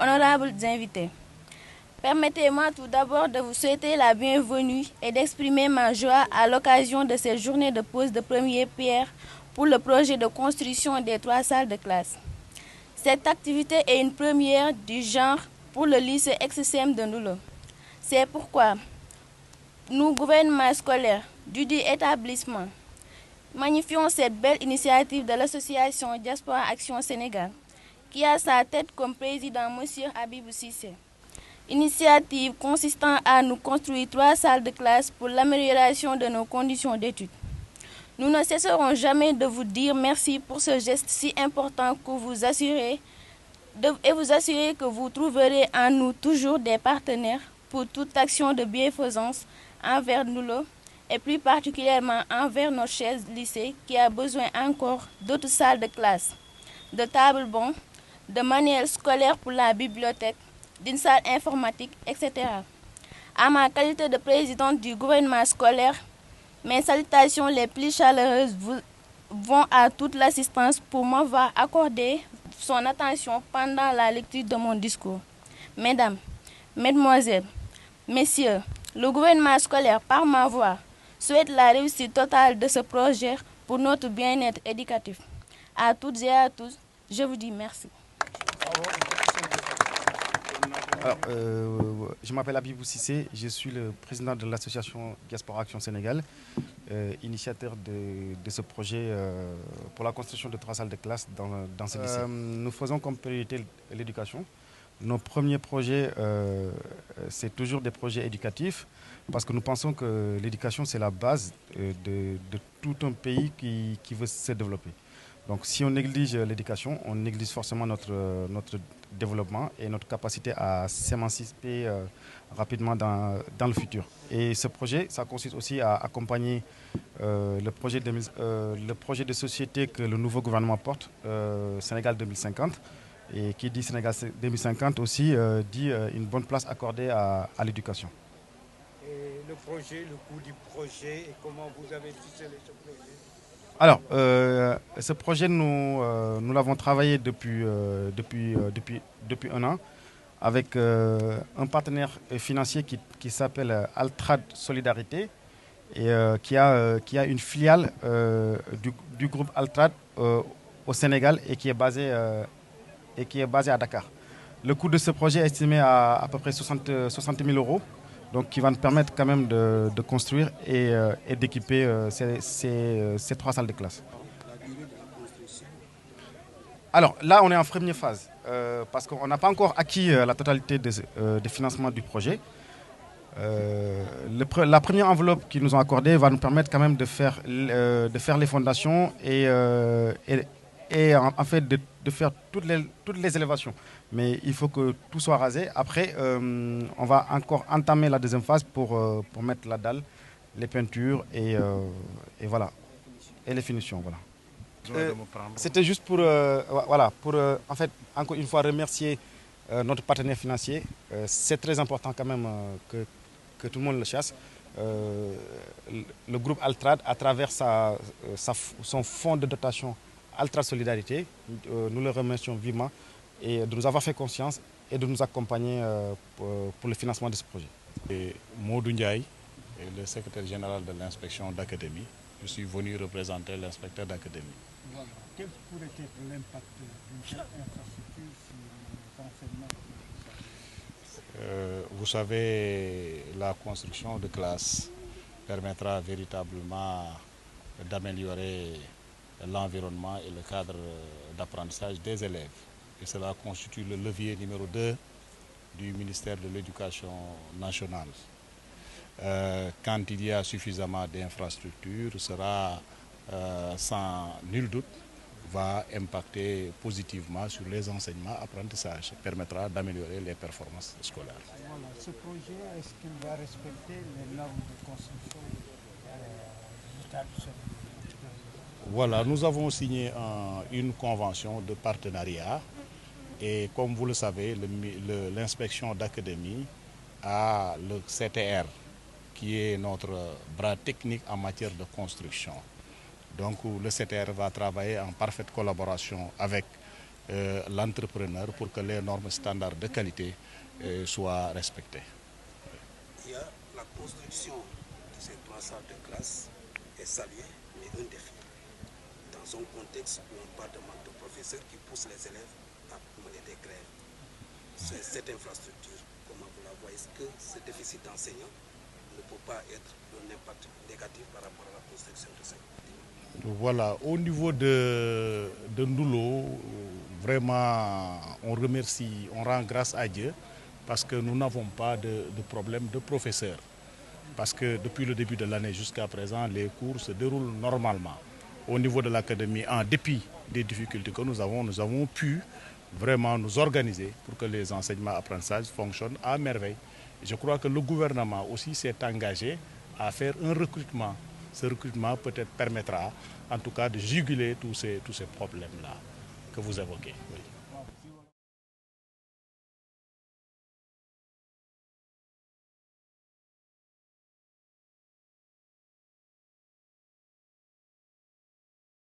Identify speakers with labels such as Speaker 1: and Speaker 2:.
Speaker 1: honorables invités. Permettez-moi tout d'abord de vous souhaiter la bienvenue et d'exprimer ma joie à l'occasion de cette journée de pose de première pierre pour le projet de construction des 3 salles de classe. Cette activité est une première du genre pour le lycée ex-CEM de Ndoulo. C'est pourquoi nous, gouvernement scolaire du dit établissement, magnifions cette belle initiative de l'association Diaspora Action Sénégal, qui a sa tête comme président M. Habibou Cissé. Initiative consistant à nous construire 3 salles de classe pour l'amélioration de nos conditions d'études. Nous ne cesserons jamais de vous dire merci pour ce geste si important que vous assurez et vous assurer que vous trouverez en nous toujours des partenaires pour toute action de bienfaisance envers nous et plus particulièrement envers notre cher lycée qui a besoin encore d'autres salles de classe, de tables bancs, de manuels scolaires pour la bibliothèque, d'une salle informatique, etc. À ma qualité de présidente du gouvernement scolaire, mes salutations les plus chaleureuses vont à toute l'assistance pour m'avoir accordé son attention pendant la lecture de mon discours. Mesdames, Mesdemoiselles, Messieurs, le gouvernement scolaire, par ma voix, souhaite la réussite totale de ce projet pour notre bien-être éducatif. À toutes et à tous, je vous dis merci.
Speaker 2: Alors, je m'appelle Habibou Cissé, je suis le président de l'association Diaspora Action Sénégal, initiateur de ce projet pour la construction de 3 salles de classe dans ce lycée. Nous faisons comme priorité l'éducation. Nos premiers projets, c'est toujours des projets éducatifs parce que nous pensons que l'éducation, c'est la base de tout un pays qui veut se développer. Donc si on néglige l'éducation, on néglige forcément notre développement et notre capacité à s'émanciper rapidement dans le futur. Et ce projet, ça consiste aussi à accompagner le projet de société que le nouveau gouvernement porte, Sénégal 2050. Et qui dit Sénégal 2050 aussi dit une bonne place accordée à l'éducation.
Speaker 3: Et le projet, le coût du projet et comment vous avez ficelé ce projet?
Speaker 2: Alors, ce projet, nous l'avons travaillé depuis 1 an avec un partenaire financier qui s'appelle Altrad Solidarité et qui a une filiale du groupe Altrad au Sénégal et qui est basée à Dakar. Le coût de ce projet est estimé à peu près 60 000 euros, donc qui va nous permettre quand même de construire et d'équiper ces 3 salles de classe. Alors là, on est en première phase, parce qu'on n'a pas encore acquis la totalité des financements du projet. La première enveloppe qu'ils nous ont accordée va nous permettre quand même de faire les fondations et en fait de faire toutes les élévations. Mais il faut que tout soit rasé. Après, on va encore entamer la deuxième phase pour mettre la dalle, les peintures et voilà. Et les finitions. Voilà. C'était juste pour, en fait, encore une fois, remercier notre partenaire financier. C'est très important quand même que tout le monde le chasse. Le groupe Altrad, à travers son fonds de dotation Altrad Solidarité, nous le remercions vivement et de nous avoir fait confiance et de nous accompagner pour le financement de ce projet.
Speaker 4: Maudou Ndiaye, le secrétaire général de l'inspection d'académie. Je suis venu représenter l'inspecteur d'académie.
Speaker 3: Voilà. Quel pourrait être l'impact d'une telle infrastructure sur l'enseignement?
Speaker 4: Vous savez, la construction de classes permettra véritablement d'améliorer l'environnement et le cadre d'apprentissage des élèves. Et cela constitue le levier numéro 2 du ministère de l'Éducation nationale. Quand il y a suffisamment d'infrastructures, cela, sans nul doute, va impacter positivement sur les enseignements, apprentissages, permettra d'améliorer les performances scolaires.
Speaker 3: Voilà. Ce projet, est-ce qu'il va respecter les normes de construction du établissement?
Speaker 4: Voilà, nous avons signé une convention de partenariat et comme vous le savez, l'inspection d'académie a le CTR qui est notre bras technique en matière de construction. Donc le CTR va travailler en parfaite collaboration avec l'entrepreneur pour que les normes standards de qualité soient respectées.
Speaker 5: Il y a la construction de ces 3 salles de classe est saluée, mais un défi. Dans un contexte où on parle de manque de professeurs qui poussent les élèves à mener des grèves. Cette infrastructure, comment vous la voyez? Est-ce que ce déficit d'enseignants ne peut pas être un impact négatif par rapport à la construction de cette bâtiment?
Speaker 4: Voilà, au niveau de Ndoulo, vraiment on remercie, on rend grâce à Dieu parce que nous n'avons pas de problème de professeurs. Parce que depuis le début de l'année jusqu'à présent, les cours se déroulent normalement. Au niveau de l'académie, en dépit des difficultés que nous avons pu vraiment nous organiser pour que les enseignements-apprentissages fonctionnent à merveille. Je crois que le gouvernement aussi s'est engagé à faire un recrutement. Ce recrutement peut-être permettra en tout cas de juguler tous ces problèmes-là que vous évoquez. Oui.